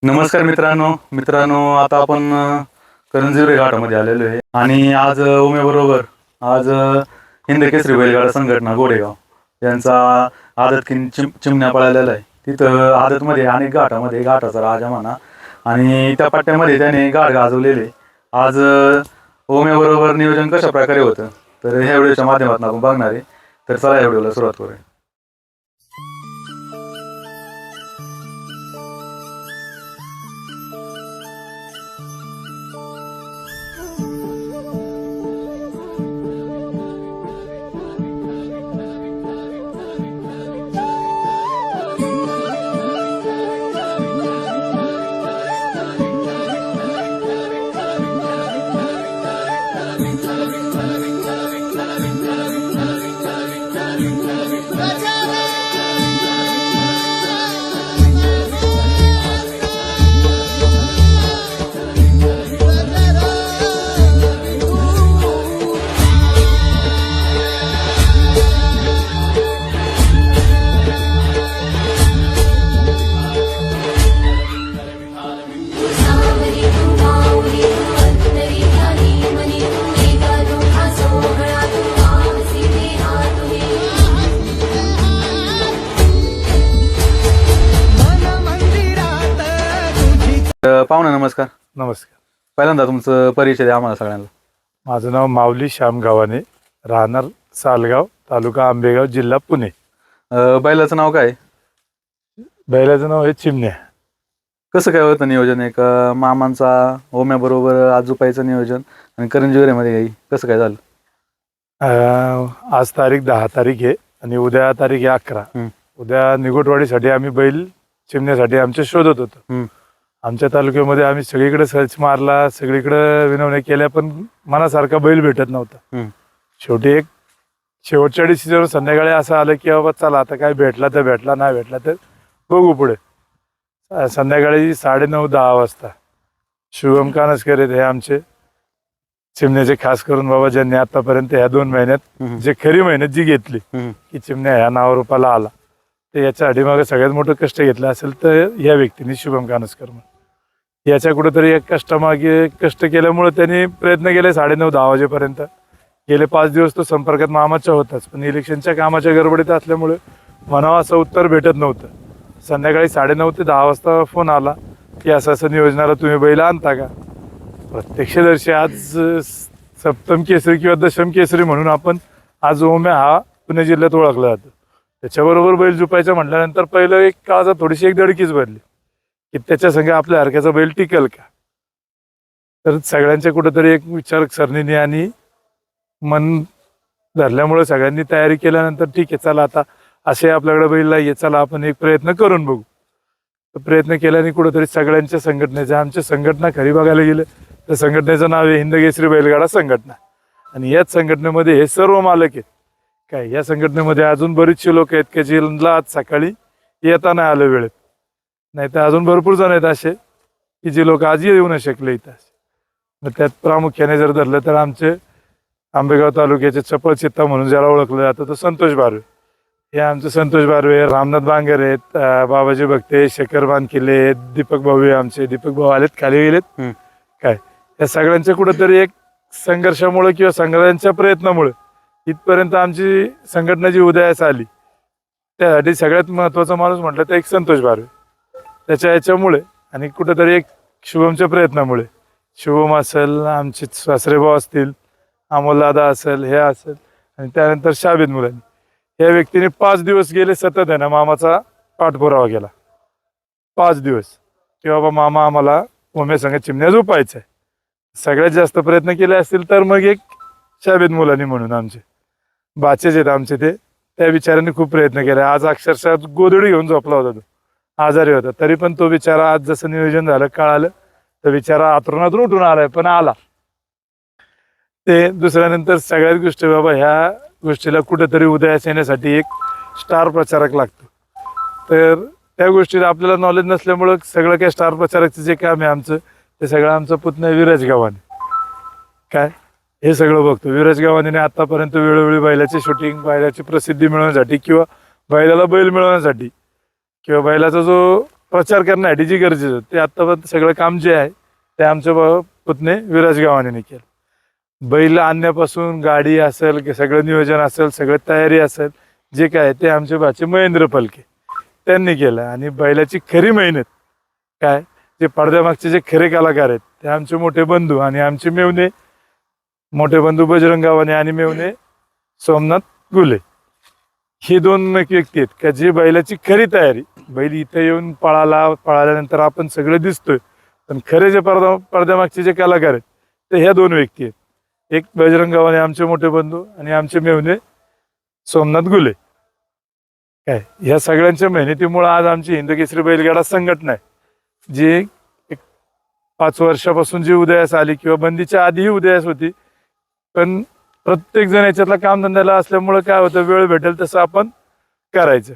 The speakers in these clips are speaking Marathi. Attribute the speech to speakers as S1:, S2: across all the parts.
S1: नमस्कार मित्रांनो आता आपण करंजिवरे घाटामध्ये आलेलो आहे आणि आज उमेबरोबर आज हिंद केसरी बैलगाडा संघटना गोडेगाव यांचा आदत चिमण्या पळालेला आहे। तिथं आदतमध्ये अनेक घाटामध्ये घाटाचा राजा म्हणा आणि त्या पट्ट्यामध्ये त्याने घाट गाजवलेले। आज उमेबरोबर नियोजन कशा प्रकारे होतं तर ह्या व्हिडिओच्या माध्यमातून आपण बघणार आहे। तर चला या व्हिडिओला सुरुवात करूया। पाहुणे नमस्कार।
S2: नमस्कार।
S1: पहिल्यांदा तुमचं परिचय द्या आम्हाला सगळ्यांना।
S2: माझं नाव माऊली श्याम गावाने, राहणार सालगाव, तालुका आंबेगाव, जिल्हा पुणे।
S1: बैलाचं नाव काय?
S2: बैलाचं नाव आहे चिमण्या।
S1: कसं काय होतं नियोजन? एक मामांचा ओम्याबरोबर आजोबाईचं नियोजन आणि करंजिवरेमध्ये काही कसं काय झालं?
S2: आज तारीख 10 तारीख आहे आणि उद्या तारीख आहे 11। उद्या निगोटवाडीसाठी आम्ही बैल चिमण्यासाठी आमचे शोधत होतो। आमच्या तालुक्यामध्ये आम्ही सगळीकडे सर्च मारला, सगळीकडे विनवण्या केल्या, पण मनासारखा बैल भेटत नव्हता। शेवटी एक शेवटच्या डिसिजन संध्याकाळी असं आलं की बाबा चला आता काय भेटला तर भेटला, नाही भेटला तर बघू पुढे। संध्याकाळी 9:30-10 वाजता शुभम कानसकर हे आमचे चिमण्याचे खास करून बाबा ज्यांनी आतापर्यंत ह्या 2 महिन्यात जे खरी मेहनत जी घेतली की चिमण्या ह्या नावारूपाला आला, तर याच्यासाठी मागे सगळ्यात मोठं कष्ट घेतलं असेल तर या व्यक्तीने शुभम कानसकर म्हणून। याच्या कुठेतरी एक कष्टामागे कष्ट केल्यामुळे त्यांनी प्रयत्न केले 9:30-10 वाजेपर्यंत। गेले 5 दिवस तो संपर्कात मामाच्या होताच, पण इलेक्शनच्या कामाच्या गडबडीत असल्यामुळे म्हणावं असं उत्तर भेटत नव्हतं। संध्याकाळी 9:30 ते 10 वाजता फोन आला की असं नियोजनाला तुम्ही बैल आणता का? प्रत्यक्षदर्शी आज सप्तम केसरी किंवा दशम केसरी म्हणून आपण आज ओम्या हा पुणे जिल्ह्यात ओळखला जातो। त्याच्याबरोबर बैल जुपायचं म्हटल्यानंतर पहिलं एक काळाचा थोडीशी एक धडकीच भरली की त्याच्या संगे आपल्या हरक्याचा बैल टिकेल का? तर सगळ्यांच्या कुठेतरी एक विचारसरणीने आणि मन धरल्यामुळे सगळ्यांनी तयारी केल्यानंतर ठीक आहे चला आता असे आपल्याकडे बैल नाहीये, चला आपण एक प्रयत्न करून बघू। तर प्रयत्न केल्याने कुठेतरी सगळ्यांच्या संघटनेच्या आमच्या संघटना खरी बघायला गेलं तर संघटनेचं नाव आहे हिंद केसरी बैलगाडा संघटना आणि याच संघटनेमध्ये हे सर्व मालक आहेत। काय या संघटनेमध्ये अजून बरीचशी लोक आहेत की ज्यांना आज सकाळी येता नाही आलं वेळेत, नाही तर अजून भरपूर जण आहेत असे की जे लोक आजही येऊ नाही शकले इथं। मग त्यात प्रामुख्याने जर धरलं तर आमचे आंबेगाव तालुक्याचे चपळ चित्ता म्हणून ज्याला ओळखलं जातं तो संतोष बारवे। हे आमचे संतोष बारवे, रामनाथ बांगर आहेत, बाबाजी भक्ते, शेखर बानकिले, दीपक भाऊ आमचे, दीपक भाऊ आलेत खाली गेलेत। काय या सगळ्यांच्या कुठेतरी एक संघर्षामुळे किंवा संघर्षांच्या प्रयत्नामुळे इथपर्यंत आमची संघटना जी उदयास आली, त्यासाठी सगळ्यात महत्वाचा माणूस म्हटलं तर एक संतोष बारवे। त्याच्या याच्यामुळे आणि कुठेतरी एक शुभमच्या प्रयत्नामुळे, शुभम असेल, आमचे सासरेभाऊ असतील, अमोलदादा असेल, हे असेल आणि त्यानंतर शाबीद मुलांनी, या व्यक्तीने 5 दिवस गेले सतत आहे ना मामाचा पाठपुरावा केला। 5 दिवस की बाबा मामा आम्हाला ओम्या संघ चिमण्या झोपायचं आहे। सगळ्यात जास्त प्रयत्न केले असतील तर मग एक शाबीद मुलांनी म्हणून आमचे बाचेच आहेत आमचे, ते त्या बिचाऱ्यांनी खूप प्रयत्न केले। आज अक्षरशः गोधडी घेऊन झोपला होता, तो आजारी होता, तरी पण तो बिचारा आज जसं नियोजन झालं कळालं तर बिचारा आतरुणातून उठून आलाय, पण आला। ते दुसऱ्यानंतर सगळ्याच गोष्टी बाबा ह्या गोष्टीला कुठेतरी उदयास येण्यासाठी एक स्टार प्रचारक लागतो। तर त्या गोष्टीला आपल्याला नॉलेज नसल्यामुळं सगळं काय स्टार प्रचारकचं जे काम आहे आमचं ते सगळं आमचं पुतण्या विराज गावाने काय हे सगळं बघतो। विराज गावाने आतापर्यंत वेळोवेळी बैलाची शूटिंग, बैलाची प्रसिद्धी मिळवण्यासाठी किंवा बैलाला बैल मिळवण्यासाठी किंवा बैलाचा जो प्रचार करण्यासाठी जी गरजेचं होतं ते आतापर्यंत सगळं काम जे आहे ते आमच्या पुतणे विराज गावाने केलं. बैल आणण्यापासून गाडी असेल की सगळं नियोजन असेल, सगळं तयारी असेल, जे काय ते आमचे भाचे महेंद्र पलके त्यांनी केलं. आणि बैलाची खरी मेहनत काय, जे पडद्यामागचे जे खरे कलाकार आहेत ते आमचे मोठे बंधू आणि आमचे मेवणे, मोठे बंधू बजरंग गावाने आणि मेवणे सोमनाथ गुले, हे दोन व्यक्ती आहेत का जे बैलाची खरी तयारी, बैल इथे येऊन पळाल्यानंतर आपण सगळे दिसतोय, पण खरे जे पडद्यामागचे जे कलाकार आहेत ते ह्या दोन व्यक्ती आहेत. एक बजरंग गावाने आमचे मोठे बंधू आणि आमचे मेवणे सोमनाथ गुले. काय ह्या सगळ्यांच्या मेहनतीमुळे आज आमची हिंदकेसरी बैलगाडा संघटना आहे, जी एक 5 वर्षापासून जी उदयास आली किंवा बंदीच्या आधीही उदयास होती, पण प्रत्येक जण याच्यातला कामधंद्याला असल्यामुळे काय होतं, वेळ भेटेल तसं आपण करायचं.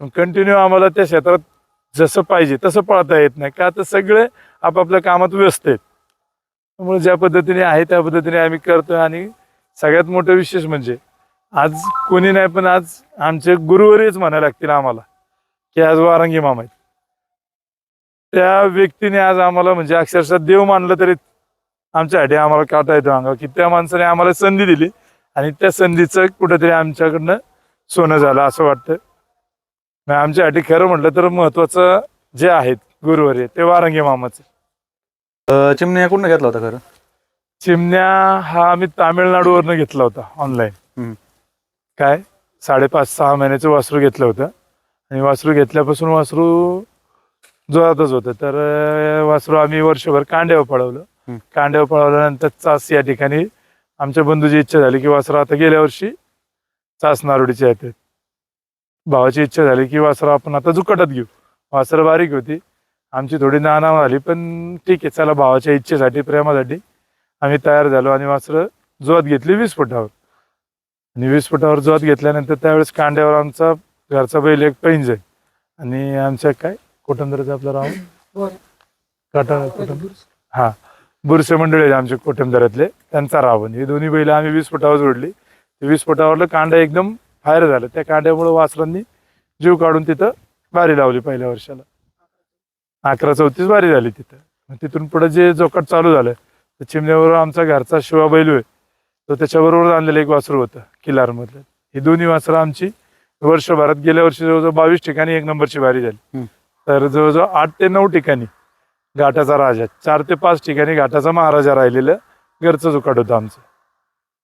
S2: पण कंटिन्यू आम्हाला त्या क्षेत्रात जसं पाहिजे तसं पळता येत नाही का, तर सगळे आपापल्या कामात व्यस्त आहेत. त्यामुळे ज्या पद्धतीने आहे त्या पद्धतीने आम्ही करतोय. आणि सगळ्यात मोठं विशेष म्हणजे आज कोणी नाही, पण आज आमचे गुरुवरच म्हणायला लागतील आम्हाला की आज वारंगी मामा आहेत. त्या व्यक्तीने आज आम्हाला म्हणजे अक्षरशः देव मानलं तरी आमच्यासाठी आम्हाला काटा येतो अंगावर, की त्या माणसाने आम्हाला संधी दिली आणि त्या संधीचं कुठेतरी आमच्याकडनं सोनं झालं असं वाटतं. आमच्यासाठी खरं म्हटलं तर महत्वाचं जे आहेत गुरुवर्य ते वारंगी मामाचं.
S1: चिमण्या कुठनं घेतला होता खरं?
S2: चिमण्या हा आम्ही तामिळनाडूवरनं घेतला होता ऑनलाईन. काय 5.5-6 महिन्याचं वासरू घेतलं होतं आणि वासरू घेतल्यापासून वासरू जोरातच होतं. तर वासरू आम्ही वर्षभर कांड्यावर पळवलं. कांड्यावर पळवल्यानंतर चास या ठिकाणी आमच्या बंधूची इच्छा झाली की वासरू आता गेल्या वर्षी चास नारोडीच्या येते, भावाची इच्छा झाली की वासरू आपण आता जुकटात घेऊ. वासरं बारीक होती, आमची थोडी नाना झाली, पण ठीक आहे चला, भावाच्या इच्छेसाठी प्रेमासाठी आम्ही तयार झालो आणि वासरं जोत घेतली 20 फुटावर. आणि 20 फुटावर जोत घेतल्यानंतर त्यावेळेस कांड्यावर आमचा घरचा बैल एक पैंज आहे आणि आमच्या काय कोटंदराचं आपलं राहून काटा कोटंदर, हा बुरसे मंडळी आहे आमचे कोटंदरातले, त्यांचा रावण, ही दोन्ही बैल आम्ही 20 फुटावर जोडली. 20 फुटावरलं कांडा एकदम फायर झालं. त्या कांड्यामुळे वासरांनी जीव काढून तिथं बारी लावली. पहिल्या वर्षाला 11-34 बारी झाली तिथं. तिथून पुढे जे जोकाट चालू झालं तर चिमण्याबरोबर आमचा घरचा शिवा बैल होय तो त्याच्याबरोबर आणलेलं एक वासरू होतं किल्लारमधलं. ही दोन्ही वासरं आमची वर्षभरात गेल्या वर्षी जवळजवळ 22 ठिकाणी 1 नंबरची बारी झाली. तर जवळजवळ 8 ते 9 ठिकाणी घाटाचा राजा, 4 ते 5 ठिकाणी घाटाचा महाराजा राहिलेलं घरचं जुकाट होतं आमचं.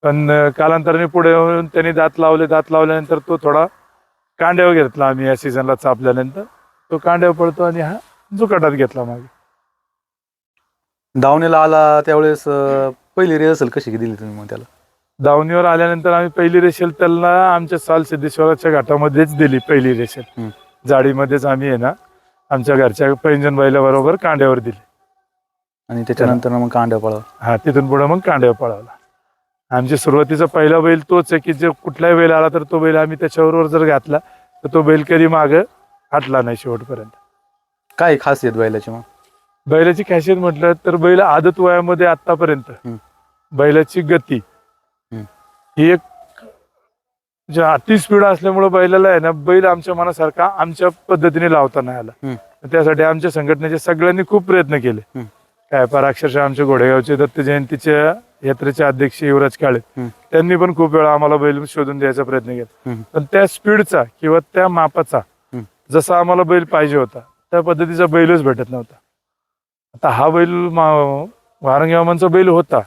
S2: पण कालांतराने पुढे येऊन त्यांनी दात लावल्यानंतर तो थोडा कांड्यावर घेतला आम्ही या सीझनला चापल्यानंतर. तो कांड्यावर पडतो आणि हा जुकाटात घेतला मागे.
S1: दावणीला आला त्यावेळेस पहिली रिहर्सल कशी दिली तुम्ही मग त्याला?
S2: दावणीवर आल्यानंतर आम्ही पहिली रेषेल त्यांना आमच्या साल सिद्धेश्वराच्या घाटामध्येच दिली. पहिली रेषेल जाडीमध्येच आम्ही आहे ना आमच्या घरच्या पैंजण बैलाबरोबर कांड्यावर दिली
S1: आणि त्याच्यानंतर मग कांड्या पळाला.
S2: हा, तिथून पुढे मग कांड्यावर पळावला. आमची सुरुवातीचा पहिला बैल तोच आहे की जे कुठलाही बैल आला तर तो बैल आम्ही त्याच्याबरोबर जर घातला तर तो बैल कधी मागं हटला नाही शेवटपर्यंत.
S1: काय खासियत बैलाची मग?
S2: बैलाची खासियत म्हटलं तर बैल आदत वयामध्ये आतापर्यंत बैलाची गती ही एक जे अति स्पीड असल्यामुळे बैलाला आहे ना बैल आमच्या मनासारखा आमच्या पद्धतीने लावता नाही आला. त्यासाठी आमच्या संघटनेचे सगळ्यांनी खूप प्रयत्न केले. काय पर अक्षरशः आमच्या घोडेगावचे दत्त जयंतीच्या यात्रेचे अध्यक्ष युवराज काळे त्यांनी पण खूप वेळा आम्हाला बैल शोधून द्यायचा प्रयत्न केला. पण त्या स्पीडचा किंवा त्या मापाचा जसा आम्हाला बैल पाहिजे होता त्या पद्धतीचा बैलच भेटत नव्हता. आता हा बैल वारंगी मामांचा बैल होता,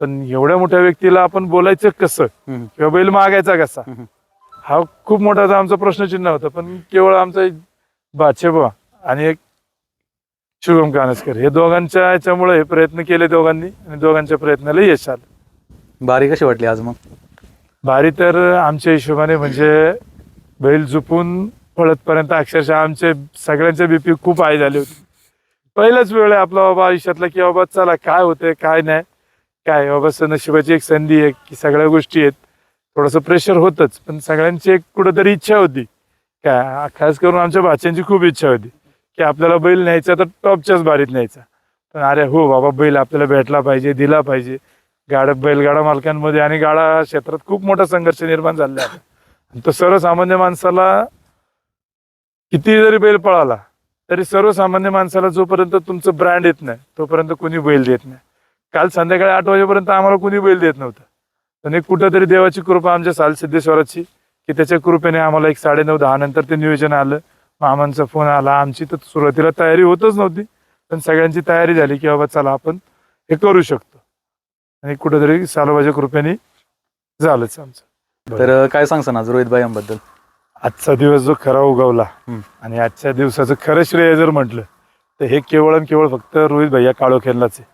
S2: पण एवढ्या मोठ्या व्यक्तीला आपण बोलायचं कसं किंवा बैल मागायचा कसा, हा खूप मोठा आमचा प्रश्नचिन्ह होता. पण केवळ आमचा बादशेबा आणि एक शुभम कानसकर हे दोघांच्या याच्यामुळे हे प्रयत्न केले दोघांनी आणि दोघांच्या प्रयत्नाला यश आलं.
S1: बारी कशी वाटली आज मग?
S2: बारी तर आमच्या हिशोबाने म्हणजे बैल झुपून पळतपर्यंत अक्षरशः आमचे सगळ्यांचे बीपी खूप हाय झाले होते. पहिलाच वेळ आहे आपला बाबा आयुष्यातला की बाबा चला काय होतंय काय नाही, काय बाबा नशिबाची एक संधी आहे की सगळ्या गोष्टी आहेत. थोडंसं प्रेशर होतच, पण सगळ्यांची एक कुठेतरी इच्छा होती. काय खास करून आमच्या भाच्यांची खूप इच्छा होती की आपल्याला बैल न्यायचा तर टॉपच्याच बारीत न्यायचा. पण अरे हो बाबा बैल आपल्याला भेटला पाहिजे, दिला पाहिजे. बैलगाडा मालकांमध्ये आणि गाडा क्षेत्रात खूप मोठा संघर्ष निर्माण झालेला आहे. तो सर्वसामान्य माणसाला किती जरी बैल पळाला तरी सर्वसामान्य माणसाला जोपर्यंत तुमचं ब्रँड येत नाही तोपर्यंत कोणी बैल देत नाही. काल संध्याकाळी 8 वाजेपर्यंत आम्हाला कोणी बैल देत नव्हतं. आणि कुठंतरी देवाची कृपा आमच्या सालसिद्धेश्वराची, की त्याच्या कृपेने आम्हाला एक 9:30-10 नंतर ते नियोजन आलं. मामांचा फोन आला. आमची तर सुरुवातीला तयारी होतच नव्हती, पण सगळ्यांची तयारी झाली की बाबा चला आपण हे करू शकतो. आणि कुठंतरी सालोबाच्या कृपेने झालंच आमचं.
S1: तर काय सांगसान आज रोहित भाईंबद्दल?
S2: आजचा दिवस जो खरा उगवला
S1: हम्म.
S2: आणि आजच्या दिवसाचं खरं श्रेय जर म्हटलं तर हे केवळ आणि केवळ फक्त रोहित भैया काळोखेंनाच आहे.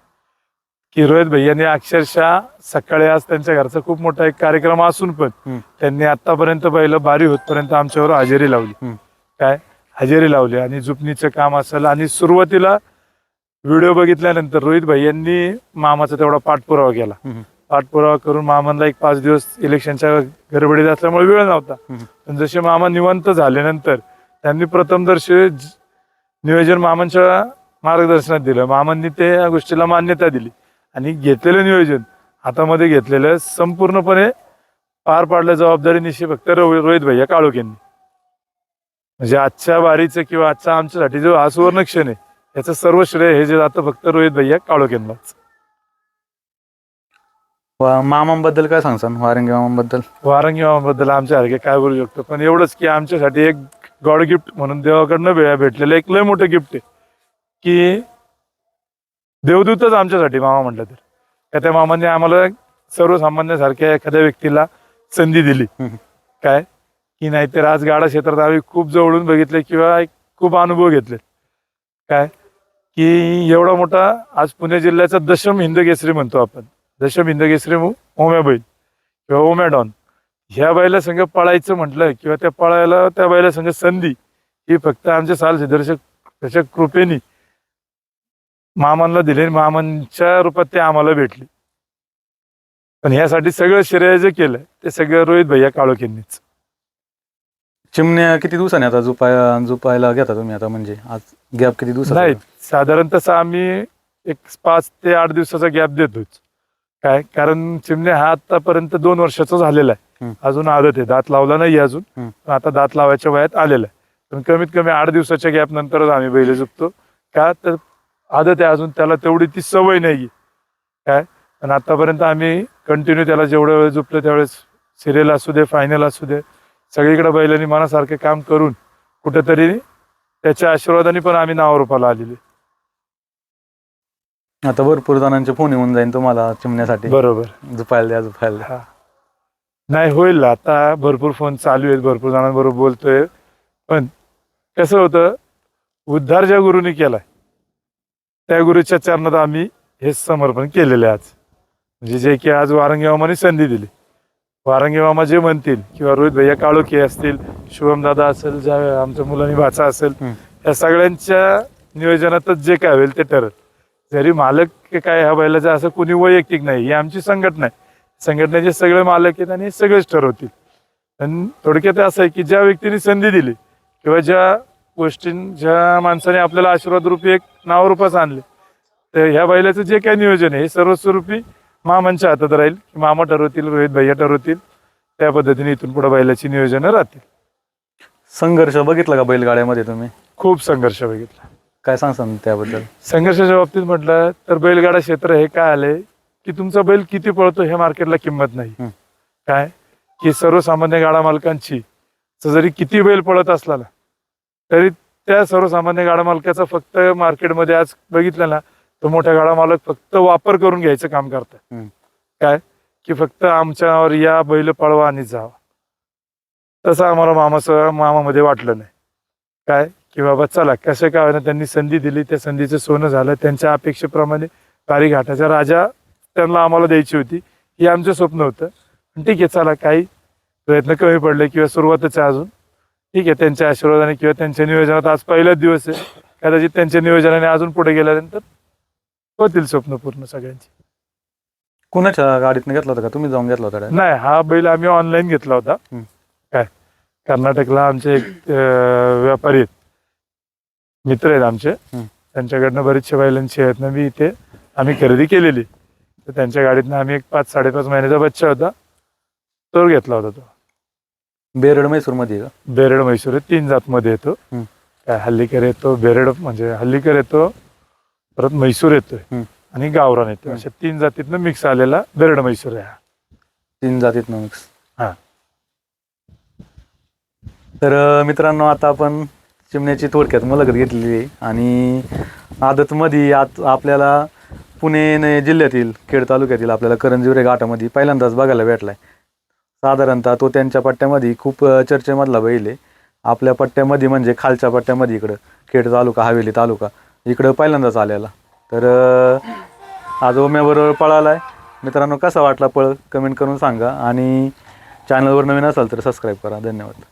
S2: की रोहित भैयाने अक्षरशः सकाळी आज त्यांच्या घरचा खूप मोठा एक कार्यक्रम असून पण त्यांनी आतापर्यंत पहिलं बारी होतपर्यंत आमच्यावर हजेरी लावली. काय हजेरी लावली आणि जुपणीचं काम असेल. आणि सुरुवातीला व्हिडिओ बघितल्यानंतर रोहित भैयांनी मामाचा तेवढा पाठपुरावा केला. पाठपुरावा करून मामांना एक 5 दिवस इलेक्शनच्या गडबडीत असल्यामुळे वेळ नव्हता. पण जसे मामा निवंत झाल्यानंतर त्यांनी प्रथमदर्शी नियोजन मामांच्या मार्गदर्शनात दिलं. मामांनी त्या गोष्टीला मान्यता दिली आणि घेतलेलं नियोजन हातामध्ये घेतलेलं संपूर्णपणे पार पाडल्या जबाबदारीनिशी फक्त रोहित भैया काळोखेंनी. म्हणजे आजच्या बारीचं किंवा आजच्या आमच्यासाठी जो हा सुवर्ण क्षण आहे याचं सर्व श्रेय हे जे जातं फक्त रोहित भैया काळोखेंनाच.
S1: मामांबद्दल काय सांगसान? वारंगी मामांबद्दल?
S2: वारंगी मामाबद्दल आमच्यासारखे काय बोलू शकतो, पण एवढंच की आमच्यासाठी एक गॉड गिफ्ट म्हणून देवाकडनं भेटलेलं एक लय मोठं गिफ्ट आहे की देवदूतच आमच्यासाठी मामा म्हटलं तर. का त्या मामाने आम्हाला सर्वसामान्यासारख्या एखाद्या व्यक्तीला संधी दिली. काय की नाहीतर आज गाडा क्षेत्रात आम्ही खूप जवळून बघितले किंवा खूप अनुभव घेतले. काय की एवढा मोठा आज पुणे जिल्ह्याचा दशम हिंद केसरी म्हणतो आपण. दशम हिंद केसरी ओम्या बैल किंवा ओम्या डॉन ह्या बैला संघ पळायचं म्हटलं किंवा त्या पळायला त्या बैला संघ संधी ही फक्त आमच्या सालसिद्धेश्वर त्याच्या कृपेने मामांना दिले. मामांच्या रूपात ते आम्हाला भेटले. पण ह्यासाठी सगळं श्रेय जे केलंय ते सगळं रोहित भैया काळोखेंनीच.
S1: चिमण्या किती दिवसांनी आता झोपायला घेता तुम्ही आता? म्हणजे आज गॅप किती दिवसाचा?
S2: नाही, साधारण तसं आम्ही एक 5 ते 8 दिवसाचा गॅप देतोच. काय कारण चिमण्या हा आतापर्यंत 2 वर्षाचा झालेला आहे. अजून आदत आहे, दात लावला नाही अजून, पण आता दात लावायच्या वयात आलेला आहे. पण कमीत कमी 8 दिवसाच्या गॅप नंतरच आम्ही बैल झुकतो. का तर आदत आहे अजून, त्याला तेवढी ती सवय नाही. काय पण आतापर्यंत आम्ही कंटिन्यू त्याला जेवढ्या वेळ झुकलं त्यावेळेस सिरियल असू दे, फायनल असू दे, सगळीकडे बैलांनी मनासारखे काम करून कुठेतरी त्याच्या आशीर्वादाने पण आम्ही नावारूपाला आलेले.
S1: आता भरपूर जणांचे फोन येऊन जाईल तुम्हाला चिमण्यासाठी,
S2: बरोबर,
S1: झोपायला द्या झोपायला द्या.
S2: नाही होईल, आता भरपूर फोन चालू आहेत, भरपूर जणांबरोबर बोलतोय. पण कसं होतं, उद्धार ज्या गुरुनी केलाय त्या गुरुच्या चरणात आम्ही हे समर्पण केलेले आज. म्हणजे जे की आज वारंगी मामाने संधी दिली. वारंगी मामा जे म्हणतील किंवा रोहित भैया काळोखे असतील, शुभम दादा असेल, ज्या आमच्या मुलांनी भाचा असेल, या सगळ्यांच्या नियोजनातच जे काय होईल ते ठरत. जरी मालक काय ह्या बैलाचं असं कोणी वैयक्तिक नाही, ही आमची संघटना आहे. संघटनेचे सगळे मालक आहेत आणि सगळेच ठरवतील. आणि थोडक्यात असं आहे की ज्या व्यक्तीने संधी दिली किंवा ज्या ज्या माणसाने आपल्याला आशीर्वाद रूपी एक नावरूपास आणले, तर ह्या बैलाचं जे काही नियोजन आहे हे सर्वस्वरूपी मामांच्या हातात राहील. मामा ठरवतील, रोहित भैया ठरवतील, त्या पद्धतीने इथून पुढे बैलाची नियोजनं राहतील.
S1: संघर्ष बघितला का बैलगाड्यामध्ये तुम्ही?
S2: खूप संघर्ष बघितला.
S1: काय सांगसान त्याबद्दल?
S2: संघर्षाच्या बाबतीत म्हटलं तर बैलगाडा क्षेत्र हे काय आलंय की तुमचा बैल किती पळतो हे मार्केटला किंमत नाही. काय की सर्वसामान्य गाडा मालकांची जरी किती बैल पळत असला ना तरी त्या सर्वसामान्य गाडा मालकाचा फक्त मार्केटमध्ये आज बघितलं ना तो मोठ्या गाडा मालक फक्त वापर करून घ्यायचं काम करतात. काय की फक्त आमच्या नावावर या बैल पळवा आणि जावा, तसं आम्हाला मामामध्ये वाटलं नाही. काय की बाबा चला कसं काय ना, त्यांनी संधी दिली, त्या संधीचं सोनं झालं. त्यांच्या अपेक्षेप्रमाणे पारी घाटाचा राजा त्यांना आम्हाला द्यायची होती, हे आमचं स्वप्न होतं. ठीक आहे, चला काही प्रयत्न कमी पडले किंवा सुरुवातच आहे अजून, ठीक आहे. त्यांच्या आशीर्वादाने किंवा त्यांच्या नियोजनात आज पहिलाच दिवस आहे, कदाचित त्यांच्या नियोजनाने अजून पुढे गेल्यानंतर होतील स्वप्न पूर्ण सगळ्यांची.
S1: कुणाच्या गाडीतनं घेतला होता का तुम्ही जाऊन घेतला होता?
S2: नाही, हा बैल आम्ही ऑनलाईन घेतला होता. काय कर्नाटकला आमचे एक व्यापारी आहेत, मित्र आहेत आमचे, त्यांच्याकडनं बरीचशे बैलांची आहेत ना, मी इथे आम्ही खरेदी केलेली. तर त्यांच्या गाडीतनं आम्ही एक 5-5.5 महिन्याचा बच्चा होता, तो घेतला होता. तो
S1: बेरड म्हैसूर मध्ये का?
S2: बेरड म्हैसूर 3 जातमध्ये येतो. काय हल्लीकर येतो, बेरड म्हणजे हल्लीकर येतो, परत म्हैसूर येतोय आणि गावरान येतो. अशा 3 जातीतनं मिक्स आलेला बेरड म्हैसूर आहे हा.
S1: 3 जातीत मिक्स.
S2: हा.
S1: तर मित्रांनो, आता आपण चिमण्याची थोडक्यात मुलाखत घेतलेली आहे आणि आदतमध्ये आपल्याला पुणे जिल्ह्यातील खेड तालुक्यातील आपल्याला करंजिवरे घाटामध्ये पहिल्यांदाच बघायला भेटलाय. साधारणतः तो त्यांच्या पट्ट्यामध्ये खूप चर्चेमधला बैल आहे. आपल्या पट्ट्यामध्ये म्हणजे खालच्या पट्ट्यामध्ये इकडं खेड तालुका, हवेली तालुका इकडं पहिल्यांदाच आलेला. तर आज ओम्याबरोबर पळाला आहे. मित्रांनो, कसा वाटला पळ कमेंट करून सांगा आणि चॅनलवर नवीन असाल तर सबस्क्राईब करा. धन्यवाद.